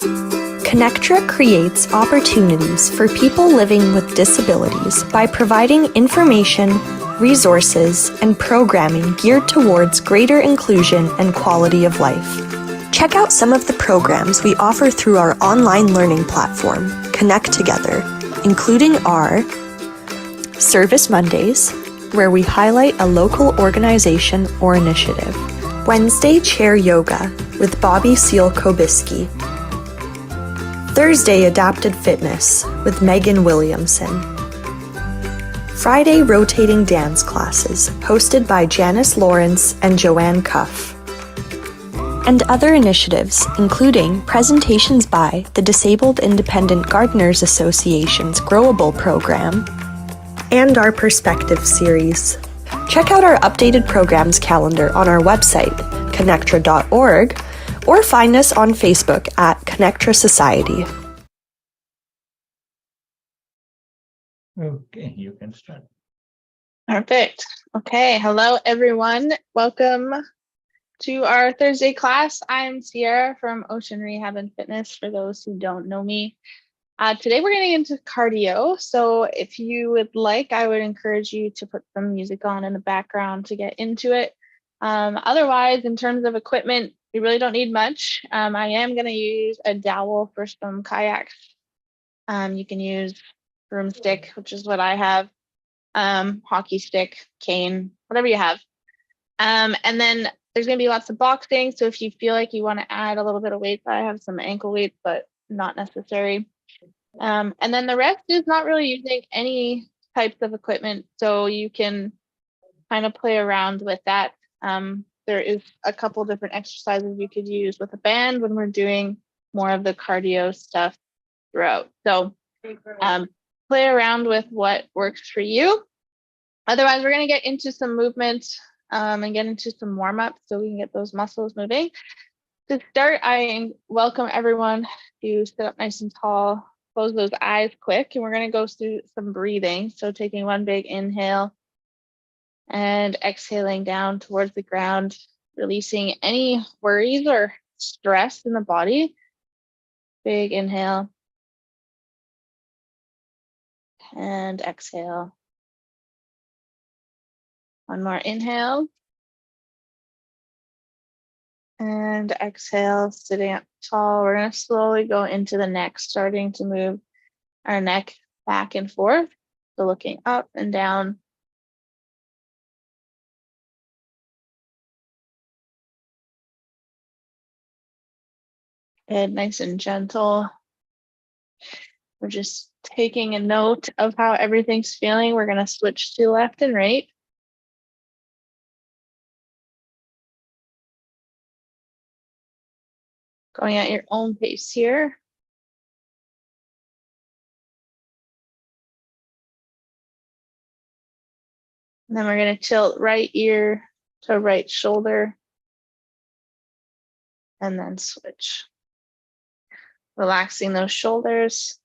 ConnecTra creates opportunities for people living with disabilities by providing information, resources, and programming geared towards greater inclusion and quality of life. Check out some of the programs we offer through our online learning platform, ConnecTogether, including our Service Mondays, where we highlight a local organization or initiative. Wednesday Chair Yoga with Bobby Seal-Kobiski. Thursday Adapted Fitness with Megan Williamson. Friday Rotating Dance Classes hosted by Janice Lawrence and Joanne Cuff. And other initiatives, including presentations by the Disabled Independent Gardeners Association's Growable program and our Perspective series. Check out our updated programs calendar on our website, connectra.org, or find us on Facebook at ConnecTra Society. Okay, you can start. Perfect. Okay, hello everyone. Welcome to our Thursday class. I'm Sierra from Ocean Rehab and Fitness, for those who don't know me. Today we're getting into cardio, so if you would like, I would encourage you to put some music on in the background to get into it. Otherwise, in terms of equipment, we really don't need much. I am going to use a dowel for some kayaks. You can use broomstick, which is what I have, hockey stick, cane, whatever you have. And then there's going to be lots of boxing, so if you feel like you want to add a little bit of weight, I have some ankle weights, but not necessary. And then the rest is not really using any types of equipment, so you can kind of play around with that. There is a couple different exercises you could use with a band when we're doing more of the cardio stuff throughout. So play around with what works for you. Otherwise, we're going to get into some movement and get into some warm-up so we can get those muscles moving. To start, I welcome everyone to sit up nice and tall, close those eyes quick, and we're going to go through some breathing. So taking one big inhale and exhaling down towards the ground, releasing any worries or stress in the body. Big inhale and exhale. One more inhale and exhale, sitting up tall. We're going to slowly go into the neck, starting to move our neck back and forth. So looking up and down. Good, nice and gentle. We're just taking a note of how everything's feeling. We're going to switch to left and right. Going at your own pace here. And then we're going to tilt right ear to right shoulder. And then switch. Relaxing those shoulders.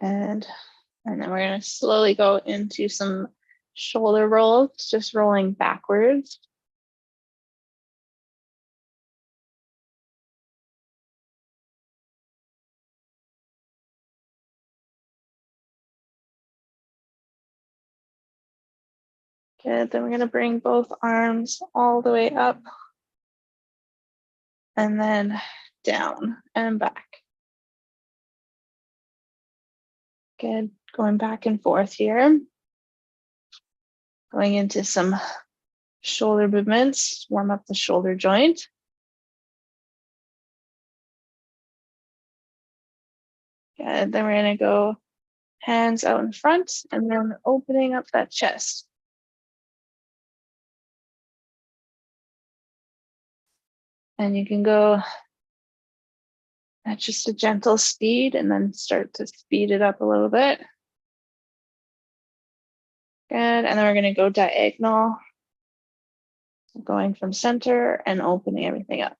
Good. And then we're going to slowly go into some shoulder rolls, just rolling backwards. Good. Then we're going to bring both arms all the way up and then down and back. Good. Going back and forth here. Going into some shoulder movements, warm up the shoulder joint. Good. Then we're going to go hands out in front and then opening up that chest. And you can go at just a gentle speed and then start to speed it up a little bit. Good. And then we're going to go diagonal, going from center and opening everything up.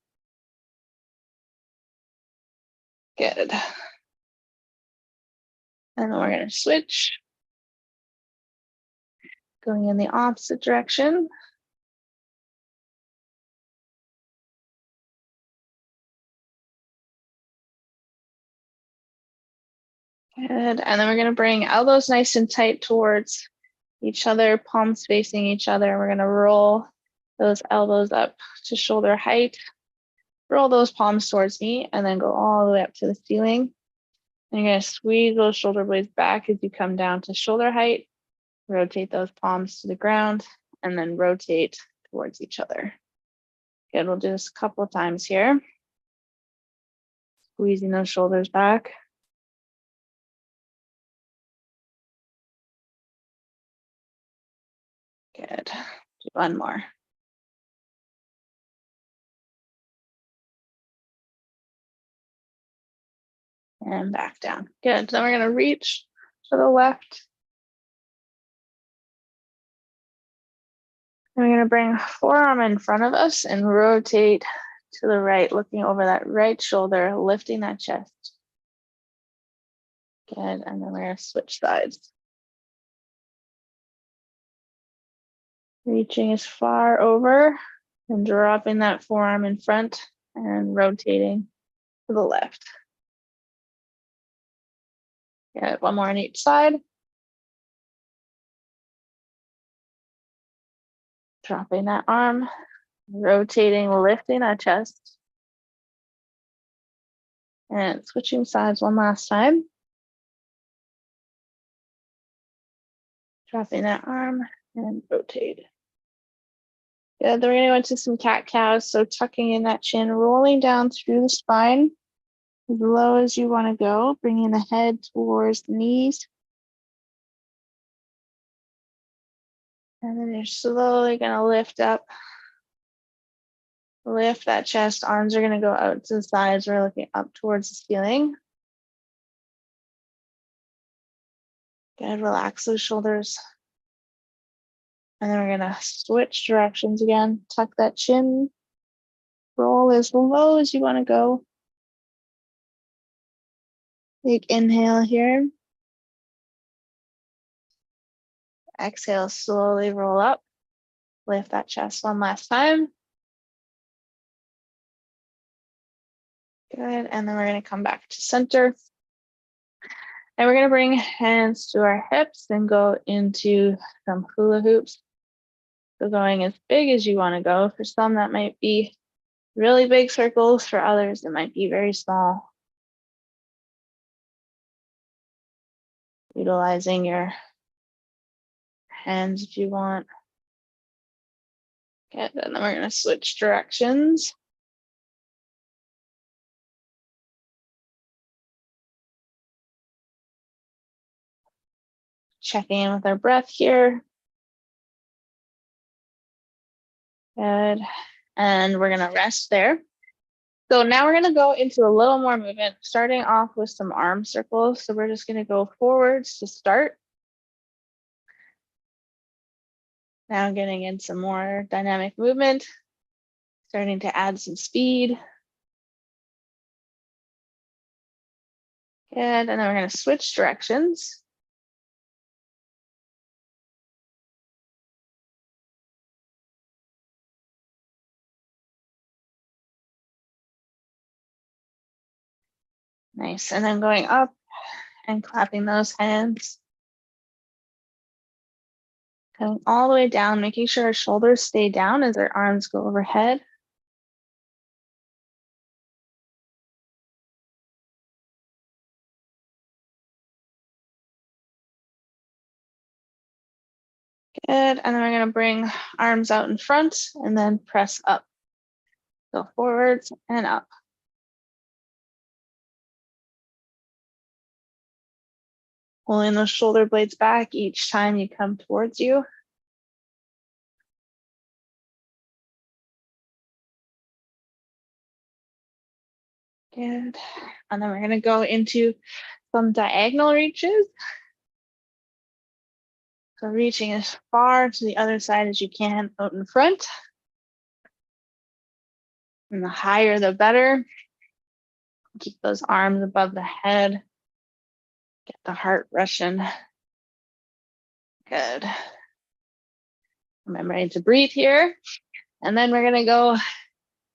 Good. And then we're going to switch, going in the opposite direction. Good. And then we're going to bring elbows nice and tight towards each other, palms facing each other. We're going to roll those elbows up to shoulder height. Roll those palms towards me and then go all the way up to the ceiling. And you're going to squeeze those shoulder blades back as you come down to shoulder height. Rotate those palms to the ground and then rotate towards each other. Good. We'll do this a couple of times here. Squeezing those shoulders back. Good. Do one more. And back down. Good. Then we're going to reach to the left. And we're going to bring forearm in front of us and rotate to the right, looking over that right shoulder, lifting that chest. Good. And then we're going to switch sides. Reaching as far over and dropping that forearm in front and rotating to the left. Good. One more on each side. Dropping that arm, rotating, lifting that chest. And switching sides one last time. Dropping that arm and rotate. Good. Then we're going to go into some cat-cows. So tucking in that chin, rolling down through the spine as low as you want to go, bringing the head towards the knees. And then you're slowly going to lift up. Lift that chest. Arms are going to go out to the sides. We're looking up towards the ceiling. Good. Relax those shoulders. And then we're going to switch directions again. Tuck that chin. Roll as low as you want to go. Big inhale here. Exhale, slowly roll up. Lift that chest one last time. Good. And then we're going to come back to center. And we're going to bring hands to our hips and go into some hula hoops. So going as big as you want to go. For some, that might be really big circles. For others, it might be very small. Utilizing your hands if you want. Good. And then we're going to switch directions. Checking in with our breath here. Good. And we're going to rest there. So now we're going to go into a little more movement, starting off with some arm circles. So we're just going to go forwards to start. Now getting in some more dynamic movement, starting to add some speed. Good. And then we're going to switch directions. Nice. And then going up and clapping those hands. Coming all the way down, making sure our shoulders stay down as our arms go overhead. Good. And then we're going to bring arms out in front and then press up. Go forwards and up. Pulling those shoulder blades back each time you come towards you. Good. And then we're going to go into some diagonal reaches. So reaching as far to the other side as you can out in front. And the higher, the better. Keep those arms above the head. Get the heart rushing. Good. Remembering to breathe here. And then we're going to go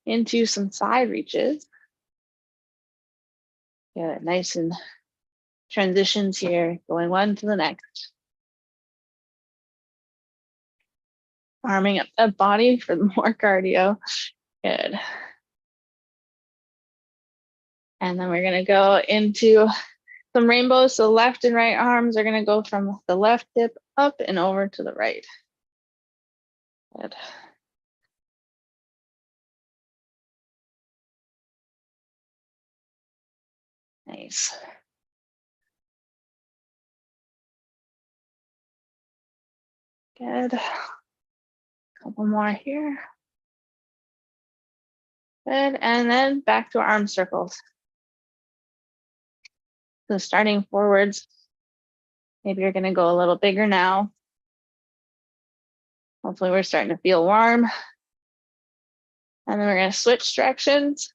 into some side reaches. Good. Nice and transitions here, going one to the next. Arming up the body for more cardio. Good. And then we're going to go into some rainbows. So left and right arms are going to go from the left hip up and over to the right. Good. Nice. Good. Couple more here. Good. And then back to arm circles. So starting forwards, maybe you're going to go a little bigger now. Hopefully we're starting to feel warm. And then we're going to switch directions.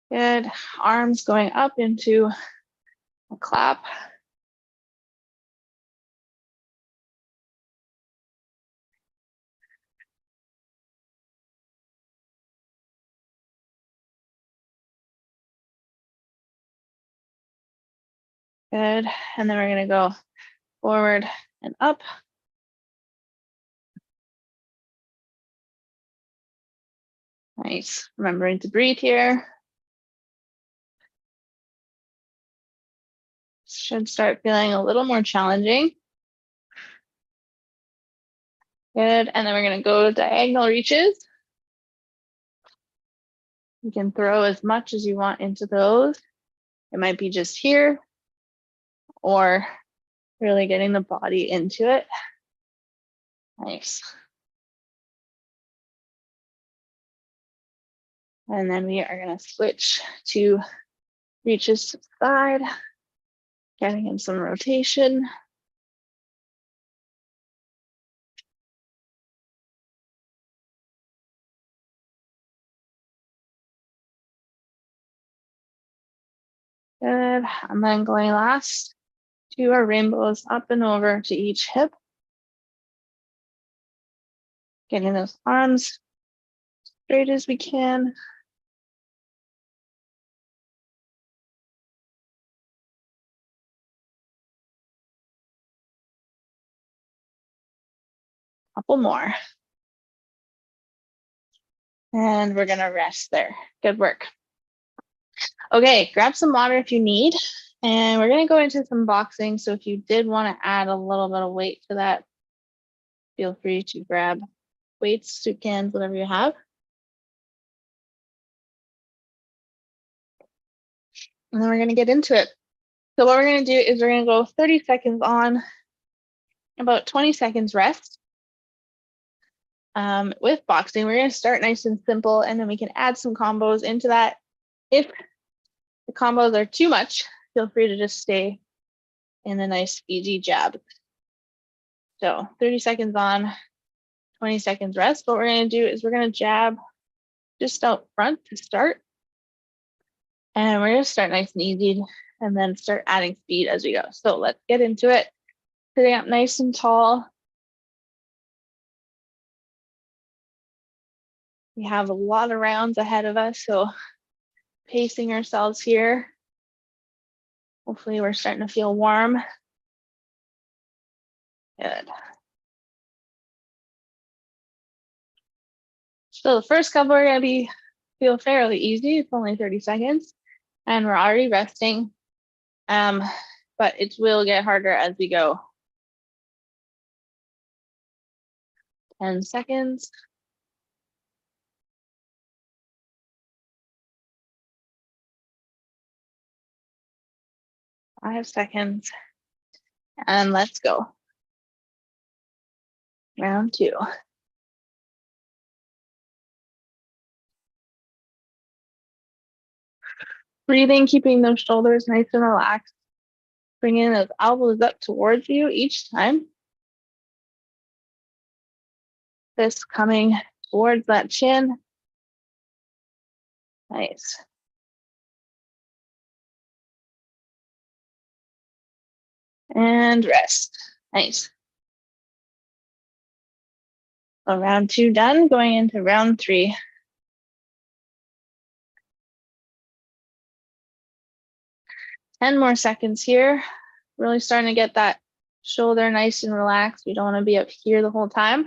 Good. Arms going up into a clap. Good. And then we're going to go forward and up. Nice. Remembering to breathe here. Should start feeling a little more challenging. Good. And then we're going to go diagonal reaches. You can throw as much as you want into those. It might be just here or really getting the body into it. Nice. And then we are going to switch to reaches to the side, getting in some rotation. Good. And then going last to our rainbows up and over to each hip. Getting those arms straight as we can. Couple more. And we're gonna rest there. Good work. Okay, grab some water if you need. And we're gonna go into some boxing. So if you did want to add a little bit of weight to that, feel free to grab weights, soup cans, whatever you have. And then we're gonna get into it. So what we're gonna do is we're gonna go 30 seconds on, about 20 seconds rest. With boxing, we're gonna start nice and simple, and then we can add some combos into that. If the combos are too much, feel free to just stay in a nice easy jab. So 30 seconds on, 20 seconds rest. What we're gonna do is we're gonna jab just out front to start. And we're gonna start nice and easy and then start adding speed as we go. So let's get into it. Sitting up nice and tall. We have a lot of rounds ahead of us, so pacing ourselves here. Hopefully we're starting to feel warm. Good. So the first couple are gonna feel fairly easy. It's only 30 seconds and we're already resting. But it will get harder as we go. 10 seconds. 5 seconds. And let's go. Round 2. Breathing, keeping those shoulders nice and relaxed. Bringing those elbows up towards you each time. This coming towards that chin. Nice. And rest. Nice. So round 2 done, going into round 3. Ten more seconds here. Really starting to get that shoulder nice and relaxed. We don't want to be up here the whole time.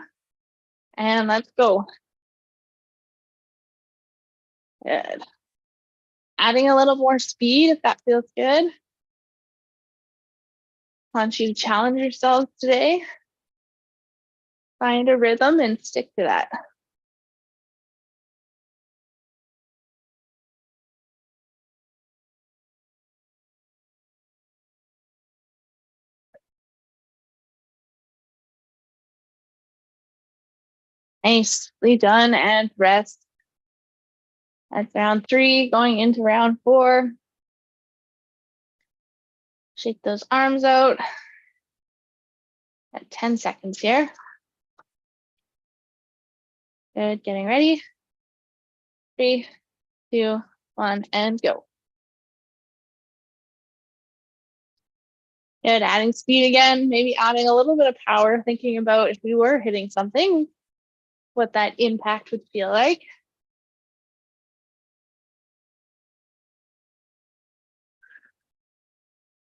And let's go. Good. Adding a little more speed if that feels good. I want you to challenge yourselves today. Find a rhythm and stick to that. Nicely done, and rest. That's round 3, going into round 4. Shake those arms out. At 10 seconds here. Good, getting ready. 3, 2, 1, and go. Good, adding speed again, maybe adding a little bit of power, thinking about if we were hitting something, what that impact would feel like.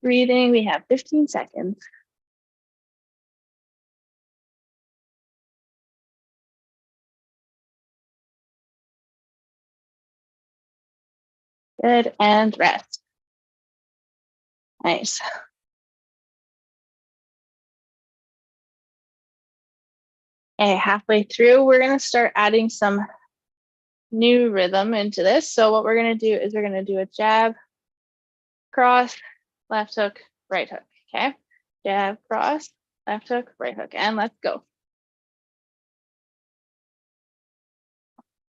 Breathing, we have 15 seconds. Good, and rest. Nice. Okay, halfway through, we're gonna start adding some new rhythm into this. So what we're gonna do is we're gonna do a jab, cross, left hook, right hook, okay? Jab, cross, left hook, right hook, and let's go.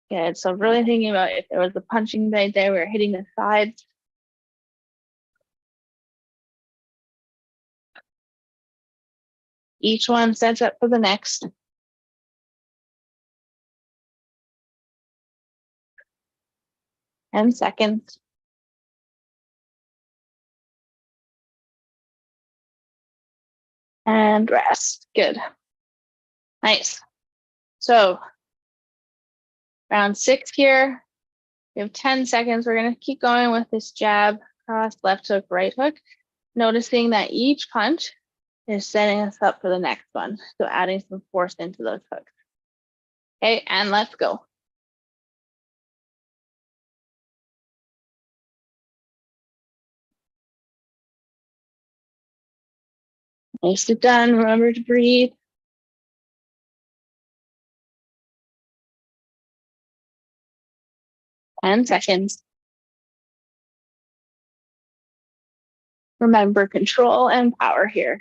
Good, so really thinking about if there was a punching bag there, we're hitting the sides. Each one sets up for the next. And seconds. And rest, good. Nice. So round 6 here. We have 10 seconds. We're gonna keep going with this jab, cross, left hook, right hook. Noticing that each punch is setting us up for the next one. So adding some force into those hooks. Okay, and let's go. Nicely done. Remember to breathe. And seconds. Remember control and power here.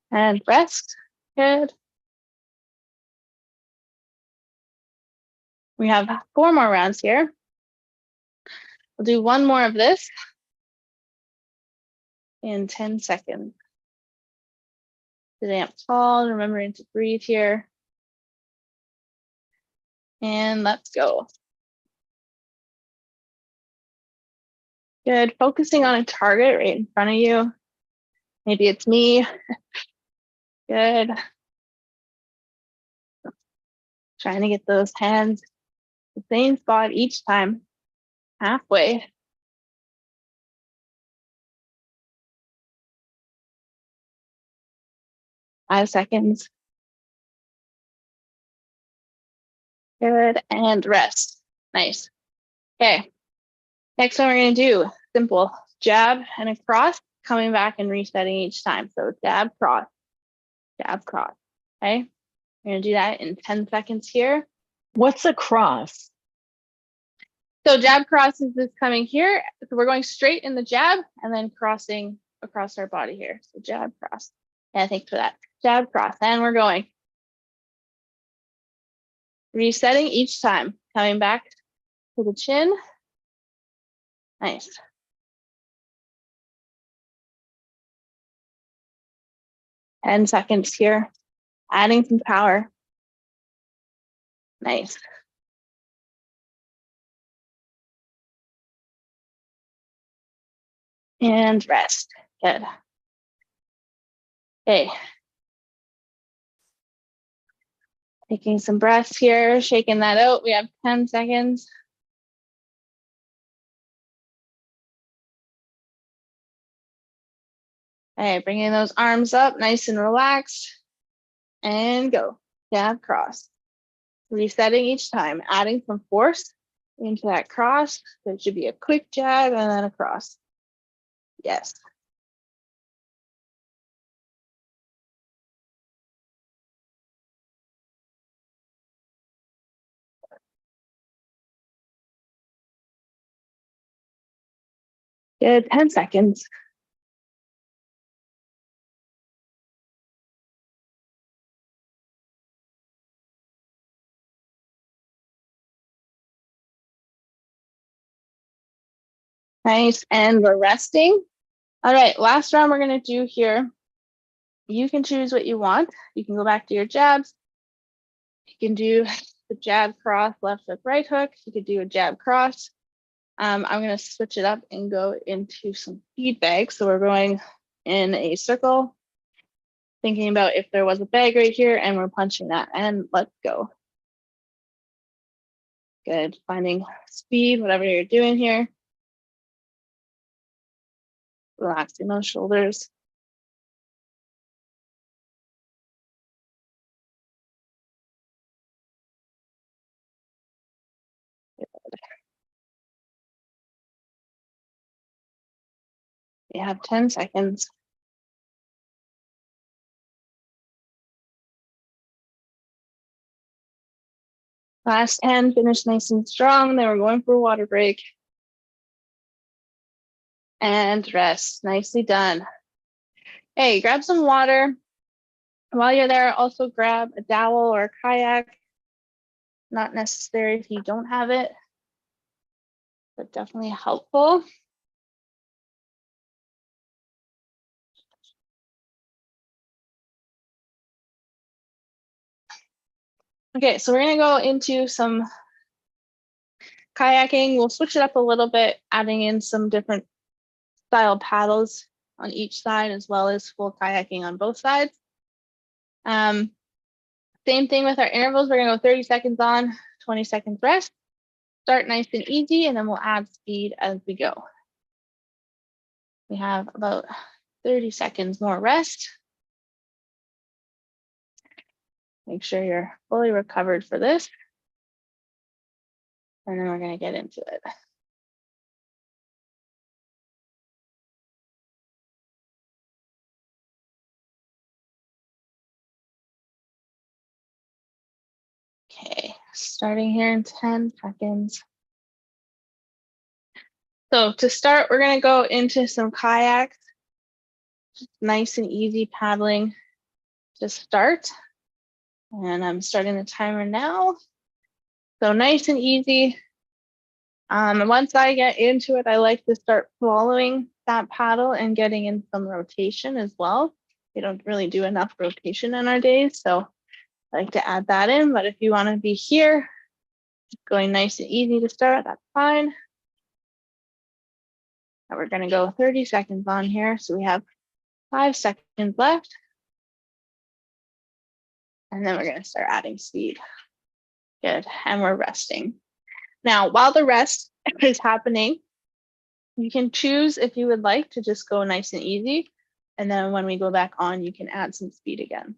And rest. Good. We have 4 more rounds here. We'll do 1 more of this in 10 seconds. Sitting up tall, remembering to breathe here. And let's go. Good, focusing on a target right in front of you. Maybe it's me. Good. Trying to get those hands the same spot each time, halfway. Five seconds. Good, and rest. Nice. Okay, next one we're gonna do, simple, jab and a cross, coming back and resetting each time. So jab, cross, okay? We're gonna do that in 10 seconds here. What's a cross? So jab, cross is this coming here. So we're going straight in the jab and then crossing across our body here. So jab, cross. Yeah, thanks for that. Jab, cross, and we're going. Resetting each time, coming back to the chin. Nice. Ten seconds here, adding some power. Nice. And rest. Good. Okay. Taking some breaths here, shaking that out. We have 10 seconds. Okay, bringing those arms up, nice and relaxed. And go. Jab, cross. Resetting each time, adding some force into that cross. So it should be a quick jab and then a cross. Yes. Good, 10 seconds. Nice, and we're resting. All right, last round we're gonna do here. You can choose what you want. You can go back to your jabs. You can do the jab cross, left hook, right hook. You could do a jab cross. I'm gonna switch it up and go into some feedback. So we're going in a circle, thinking about if there was a bag right here, and we're punching that, and let's go. Good, finding speed, whatever you're doing here. Relaxing those shoulders. You have 10 seconds. Last 10, finish nice and strong. Then we're going for a water break. And rest, nicely done. Hey, grab some water. While you're there, also grab a dowel or a kayak. Not necessary if you don't have it, but definitely helpful. Okay, so we're gonna go into some kayaking. We'll switch it up a little bit, adding in some different style paddles on each side, as well as full kayaking on both sides. Same thing with our intervals. We're gonna go 30 seconds on, 20 seconds rest. Start nice and easy, and then we'll add speed as we go. We have about 30 seconds more rest. Make sure you're fully recovered for this. And then we're gonna get into it. Okay, starting here in 10 seconds. So to start, we're gonna go into some kayaks. Just nice and easy paddling to start. And I'm starting the timer now. So nice and easy. Once I get into it, I like to start following that paddle and getting in some rotation as well. We don't really do enough rotation in our days, so I like to add that in. But if you want to be here, going nice and easy to start, that's fine. And we're going to go 30 seconds on here. So we have 5 seconds left. And then we're going to start adding speed. Good. And we're resting. Now, while the rest is happening, you can choose if you would like to just go nice and easy. And then when we go back on, you can add some speed again.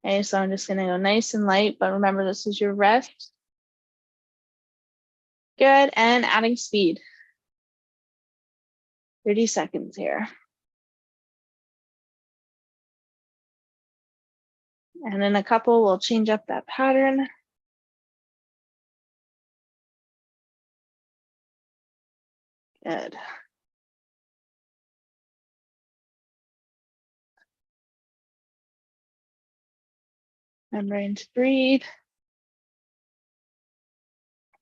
Okay, so I'm just going to go nice and light, but remember, this is your rest. Good, and adding speed. 30 seconds here. And in a couple, we'll change up that pattern. Good. Remembering to breathe.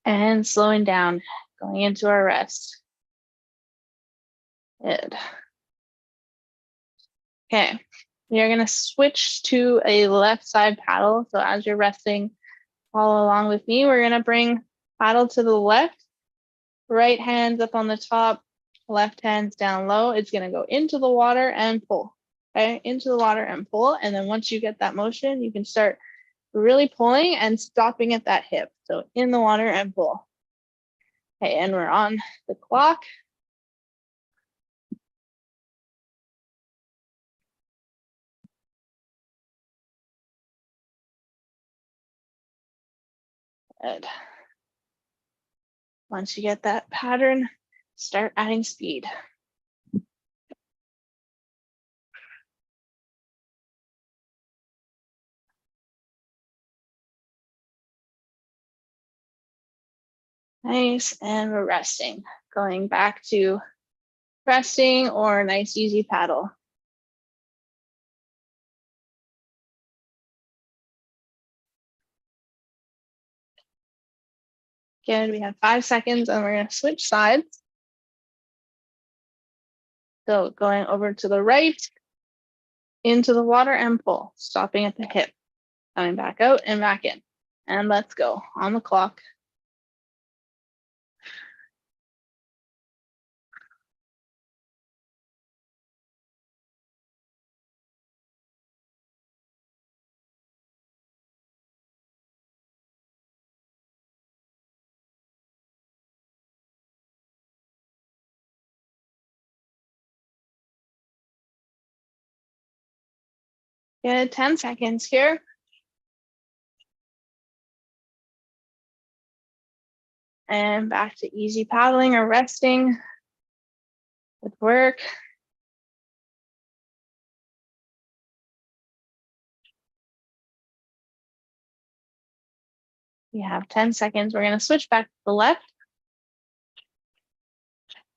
And slowing down, going into our rest. Good. Okay, We are going to switch to a left side paddle. So as you're resting, follow along with me. We're going to bring paddle to the left, right hands up on the top, left hands down low. It's going to go into the water and pull. Okay, into the water and pull. And then once you get that motion, you can start really pulling and stopping at that hip. So in the water and pull. Okay, and we're on the clock. Good. Once you get that pattern, start adding speed. Nice, and we're resting. Going back to resting or nice easy paddle. Good, we have 5 seconds and we're gonna switch sides. So going over to the right, into the water and pull, stopping at the hip, coming back out and back in. And let's go on the clock. Good, 10 seconds here. And back to easy paddling or resting. Good work. We have 10 seconds. We're going to switch back to the left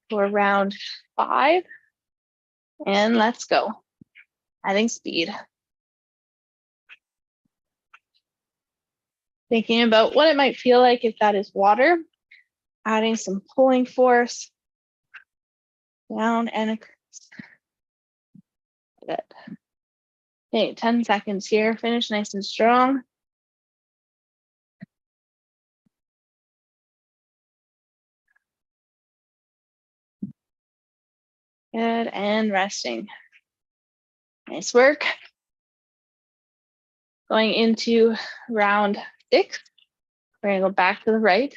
for round 5. And let's go. Adding speed. Thinking about what it might feel like if that is water. Adding some pulling force. Down and across. Good. Okay, 10 seconds here. Finish nice and strong. Good, and resting. Nice work. Going into round 6. We're gonna go back to the right.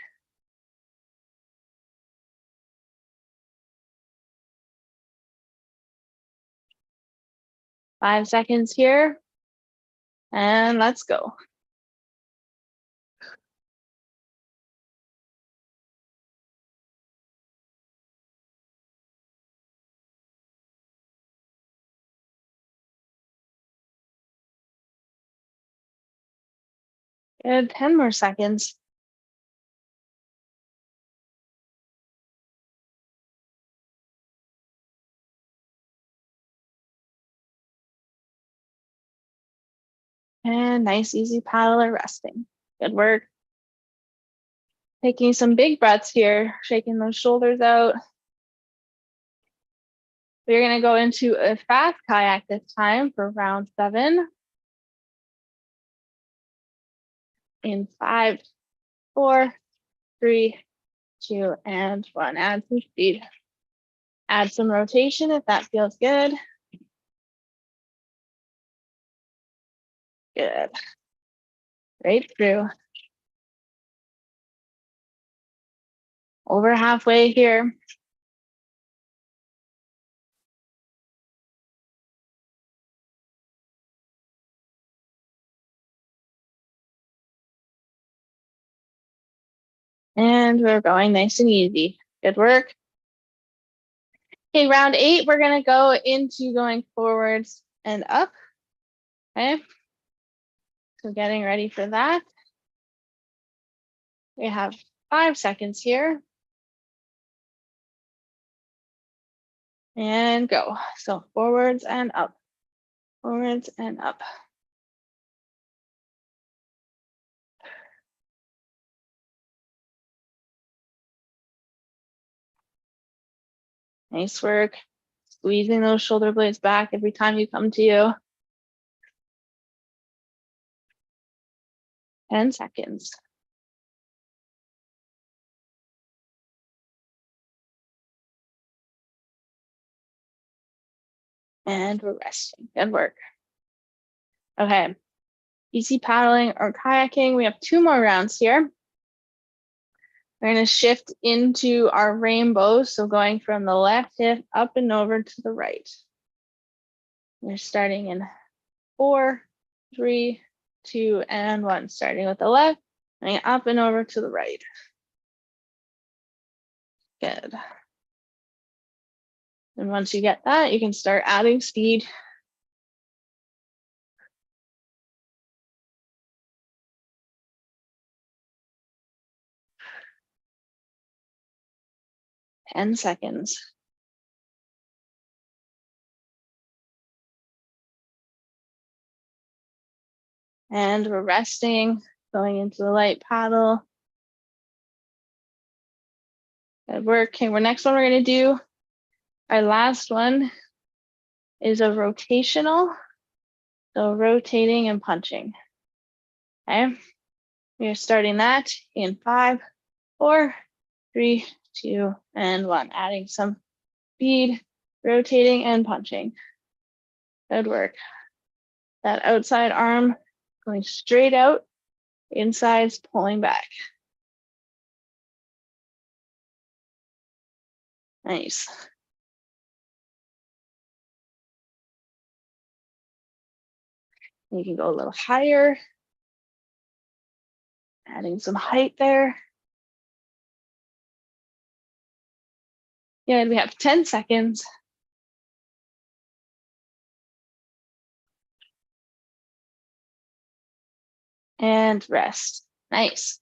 Five seconds here. And let's go. Good, 10 more seconds. And nice, easy paddle or resting. Good work. Taking some big breaths here, shaking those shoulders out. We're gonna go into a fast kayak this time for round 7. In 5, 4, 3, 2, and 1. Add some speed. Add some rotation if that feels good. Good. Right through. Over halfway here. And we're going nice and easy. Good work. Okay, round 8, we're gonna go into going forwards and up. Okay. So getting ready for that. We have 5 seconds here. And go. So forwards and up. Forwards and up. Nice work. Squeezing those shoulder blades back every time you come to you. 10 seconds. And we're resting. Good work. Okay. Easy paddling or kayaking. We have 2 more rounds here. We're going to shift into our rainbow. So going from the left hip up and over to the right. We're starting in 4, 3, 2, and 1. Starting with the left, going up and over to the right. Good. And once you get that, you can start adding speed. Ten seconds. And we're resting, going into the light paddle. Good work. Okay, next one we're going to do, our last one is a rotational. So rotating and punching. Okay, we are starting that in 5, 4, 3, 2, and 1. Adding some speed, rotating and punching. Good work. That outside arm going straight out, inside's pulling back. Nice. You can go a little higher, adding some height there. Yeah, we have 10 seconds. And rest. Nice.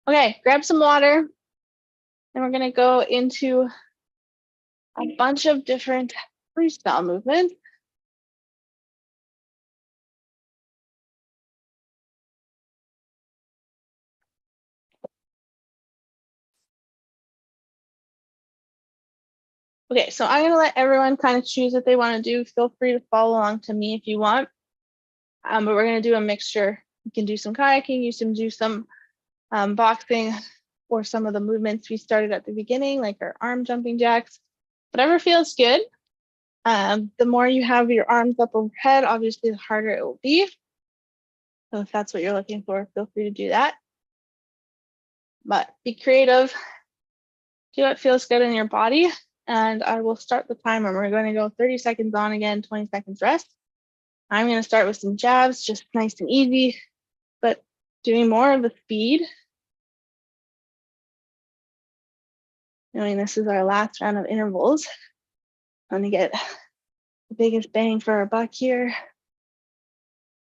Okay, grab some water. And we're gonna go into a bunch of different freestyle movements. Okay, so I'm gonna let everyone kind of choose what they want to do. Feel free to follow along to me if you want. But we're gonna do a mixture. You can do some kayaking, you can do some boxing, or some of the movements we started at the beginning, like our arm jumping jacks. Whatever feels good. The more you have your arms up overhead, obviously the harder it will be. So if that's what you're looking for, feel free to do that. But be creative, do what feels good in your body, and I will start the timer. We're going to go 30 seconds on again, 20 seconds rest. I'm going to start with some jabs, just nice and easy, but doing more of the speed. Knowing this is our last round of intervals. I'm going to get the biggest bang for our buck here.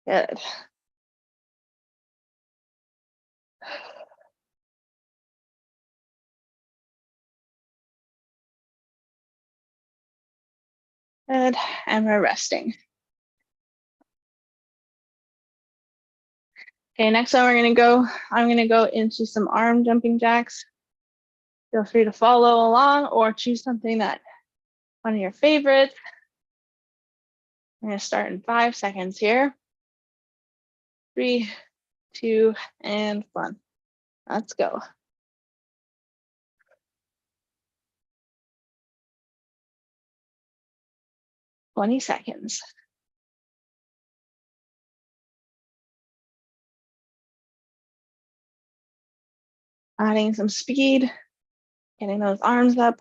Good. Good, and we're resting. Okay, next one I'm gonna go into some arm jumping jacks. Feel free to follow along or choose something that one of your favorites. I'm gonna start in 5 seconds here. 3, 2, and 1. Let's go. Twenty seconds. Adding some speed, getting those arms up.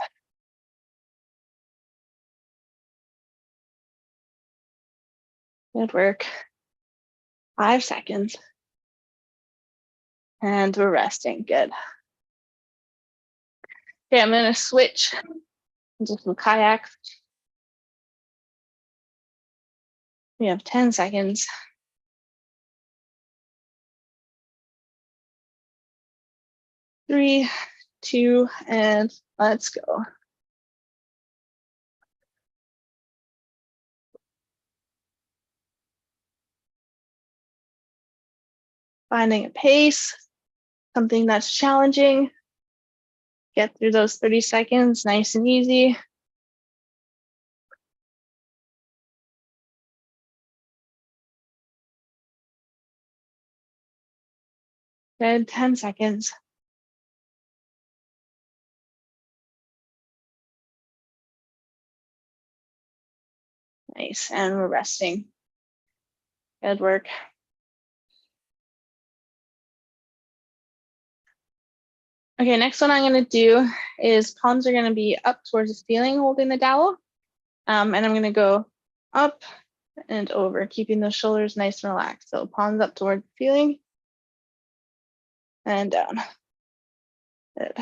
Good work. 5 seconds. And we're resting. Good. Okay, I'm gonna switch into some kayaks. We have 10 seconds. 3, 2, and let's go. Finding a pace, something that's challenging. Get through those 30 seconds, nice and easy. Good, 10 seconds. Nice, and we're resting. Good work. Okay, next one I'm gonna do is palms are gonna be up towards the ceiling holding the dowel. And I'm gonna go up and over, keeping those shoulders nice and relaxed. So palms up towards the ceiling and down. Good.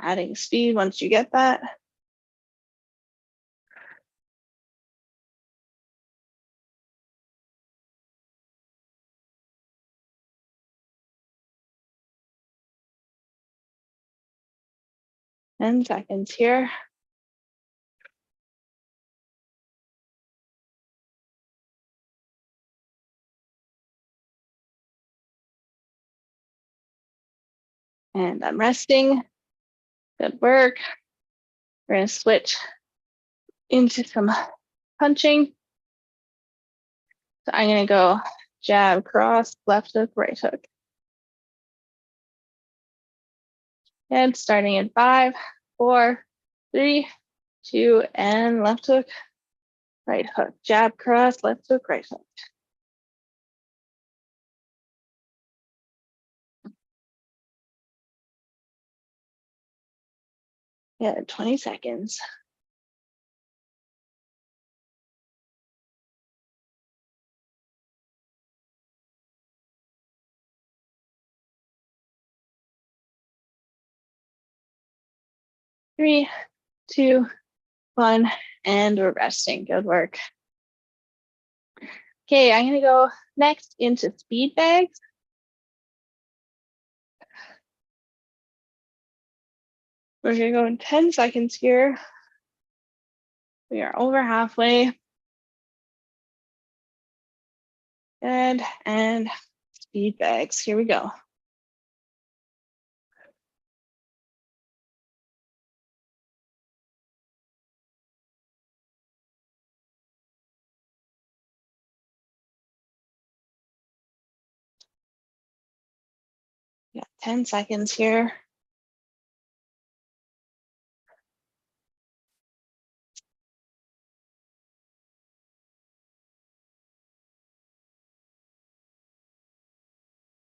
Adding speed once you get that. And seconds here. And I'm resting. Good work. We're gonna switch into some punching. So I'm gonna go jab, cross, left hook, right hook. And starting in 5, 4, 3, 2, and left hook, right hook. Jab, cross, left hook, right hook. Yeah, 20 seconds. Three, 2, 1, and we're resting. Good work. Okay, I'm gonna go next into speed bags. We're gonna go in 10 seconds here. We are over halfway. Good, and speed bags. Here we go. Yeah, 10 seconds here.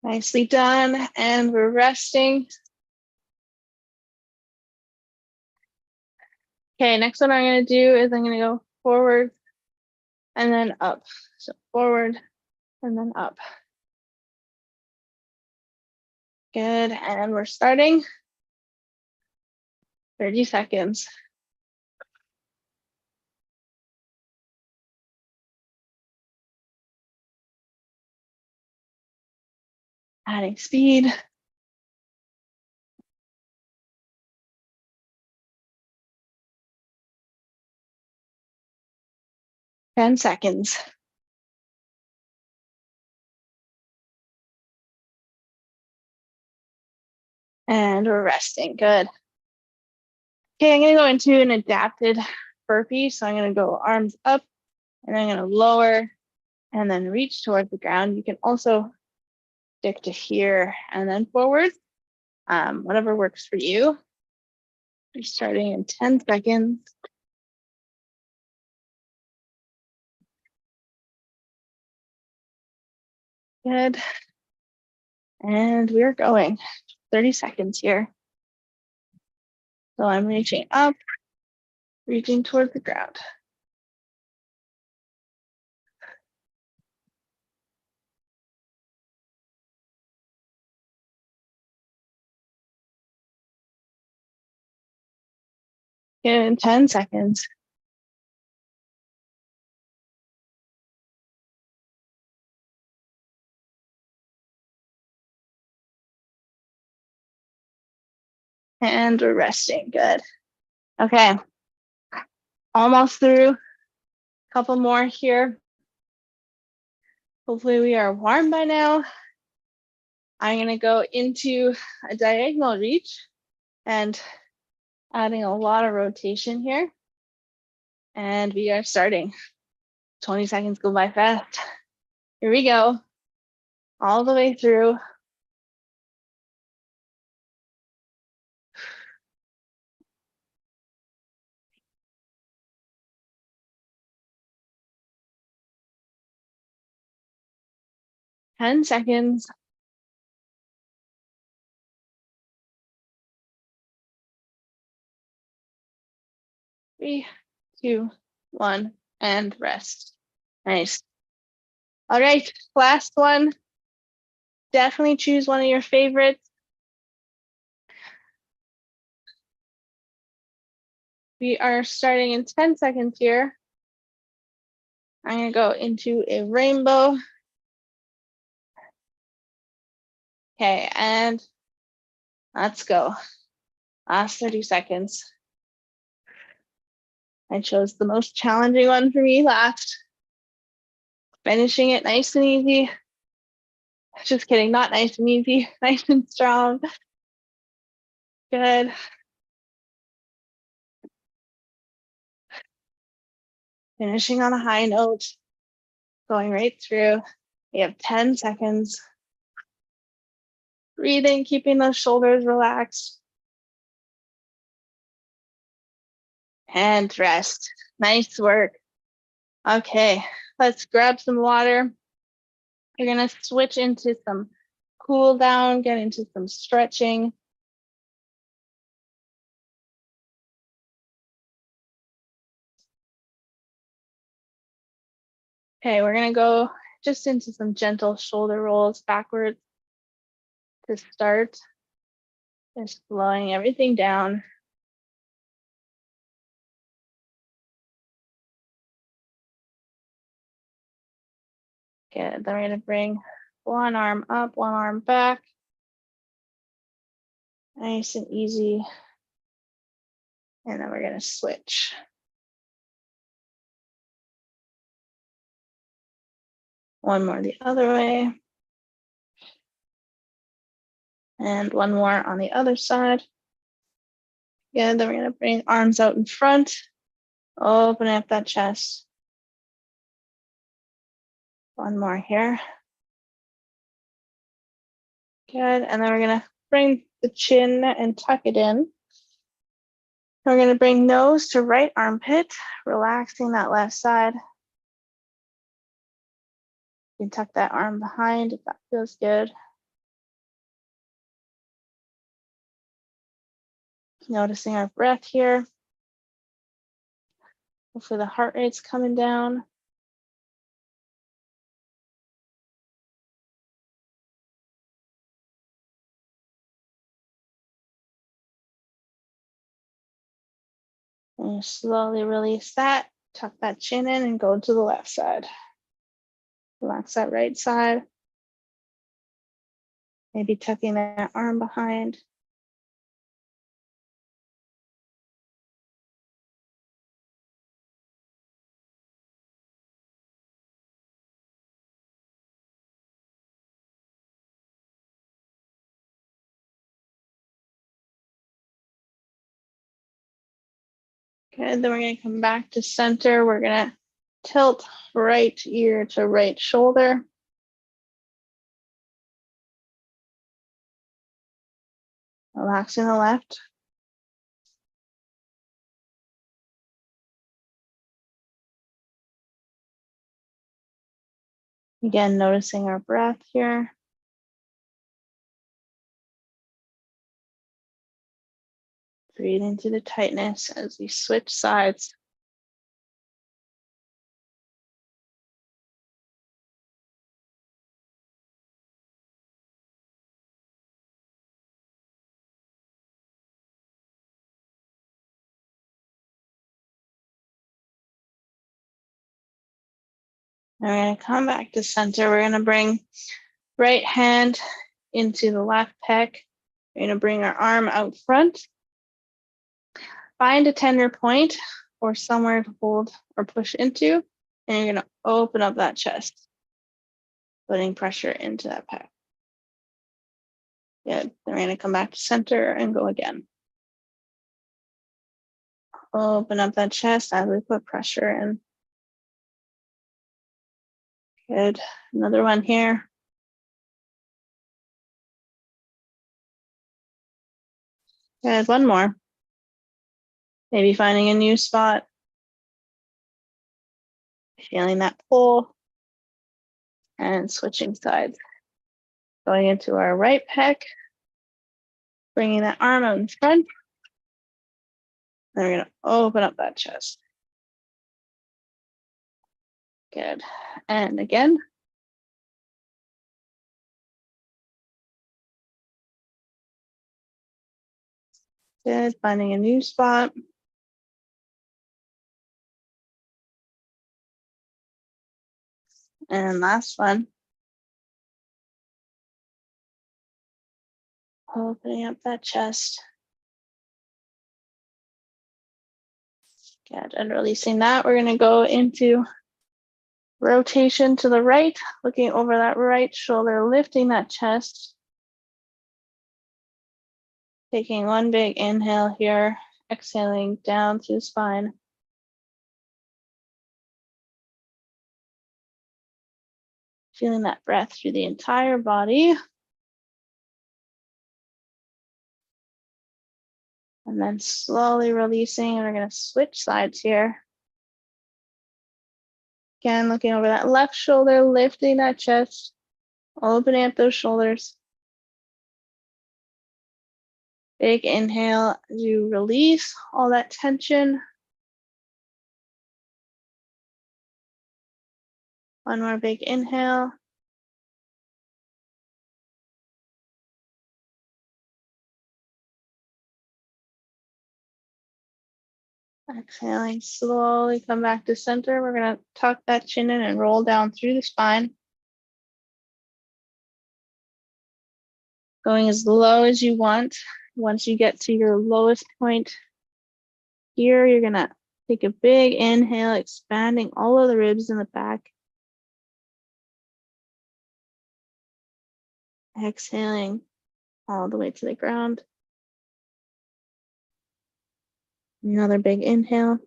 Nicely done, and we're resting. Okay, next one I'm gonna do is I'm gonna go forward and then up. So forward and then up. Good, and we're starting. 30 seconds. Adding speed. Ten seconds. And we're resting. Good. Okay, I'm gonna go into an adapted burpee. So I'm gonna go arms up and I'm gonna lower and then reach towards the ground. You can also stick to here and then forward, whatever works for you. We're starting in 10 seconds. Good. And we're going 30 seconds here. So I'm reaching up, reaching towards the ground. In 10 seconds. And we're resting. Good. Okay. Almost through. Couple more here. Hopefully we are warm by now. I'm gonna go into a diagonal reach and adding a lot of rotation here. And we are starting. 20 seconds go by fast. Here we go. All the way through. Ten seconds. 3, 2, 1, and rest. Nice. All right, last one. Definitely choose one of your favorites. We are starting in 10 seconds here. I'm gonna go into a rainbow. Okay, and let's go. Last 30 seconds. I chose the most challenging one for me last. Finishing it nice and easy. Just kidding, not nice and easy, nice and strong. Good. Finishing on a high note, going right through. We have 10 seconds. Breathing, keeping those shoulders relaxed. And rest. Nice work. Okay, let's grab some water. You're gonna switch into some cool down, get into some stretching. Okay, we're gonna go just into some gentle shoulder rolls backwards to start. Just slowing everything down. Good, then we're gonna bring one arm up, one arm back. Nice and easy. And then we're gonna switch. One more the other way. And one more on the other side. Good, then we're gonna bring arms out in front. Open up that chest. One more here. Good, and then we're gonna bring the chin and tuck it in. We're gonna bring nose to right armpit, relaxing that left side. You can tuck that arm behind if that feels good. Noticing our breath here. Hopefully the heart rate's coming down. And you slowly release that, tuck that chin in and go to the left side. Relax that right side. Maybe tucking that arm behind. Good, then we're gonna come back to center. We're gonna tilt right ear to right shoulder. Relaxing the left. Again, noticing our breath here. Breathe into the tightness as we switch sides. And we're going to come back to center. We're going to bring right hand into the left pec. We're going to bring our arm out front. Find a tender point or somewhere to hold or push into. And you're going to open up that chest, putting pressure into that pec. Good. Then we're going to come back to center and go again. Open up that chest as we put pressure in. Good. Another one here. Good. One more. Maybe finding a new spot. Feeling that pull. And switching sides. Going into our right pec. Bringing that arm out in front. Then we're going to open up that chest. Good. And again. Good. Finding a new spot. And last one. Opening up that chest. Good. And releasing that, we're going to go into rotation to the right, looking over that right shoulder, lifting that chest. Taking one big inhale here, exhaling down through the spine. Feeling that breath through the entire body. And then slowly releasing, and we're going to switch sides here. Again, looking over that left shoulder, lifting that chest, opening up those shoulders. Big inhale as you release all that tension. One more big inhale. Exhaling, slowly come back to center. We're going to tuck that chin in and roll down through the spine. Going as low as you want. Once you get to your lowest point here, you're going to take a big inhale, expanding all of the ribs in the back. Exhaling all the way to the ground. Another big inhale.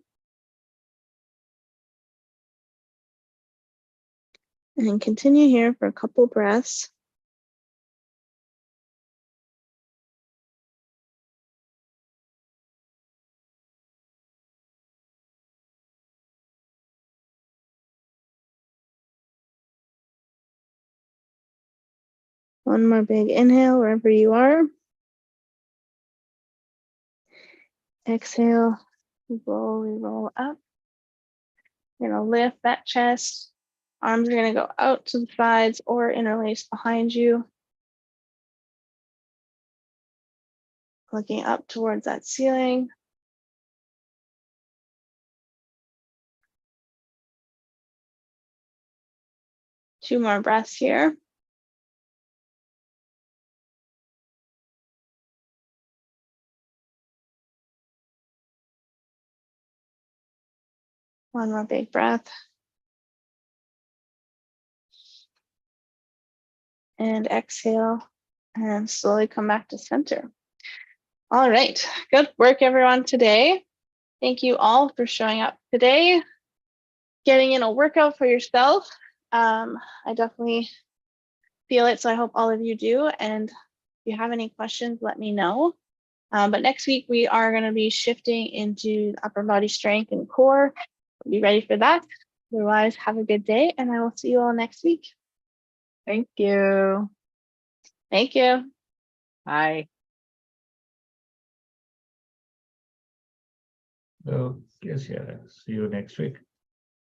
And continue here for a couple breaths. One more big inhale wherever you are. Exhale, slowly roll up. You're going to lift that chest. Arms are going to go out to the sides or interlace behind you. Looking up towards that ceiling. Two more breaths here. One more big breath. And exhale, and slowly come back to center. All right, good work everyone today. Thank you all for showing up today, getting in a workout for yourself. I definitely feel it, so I hope all of you do. And if you have any questions, let me know. But next week, we are going to be shifting into upper body strength and core. Be ready for that. Otherwise, have a good day, and I will see you all next week. Thank you. Thank you. Bye. Okay, Sierra. See you next week.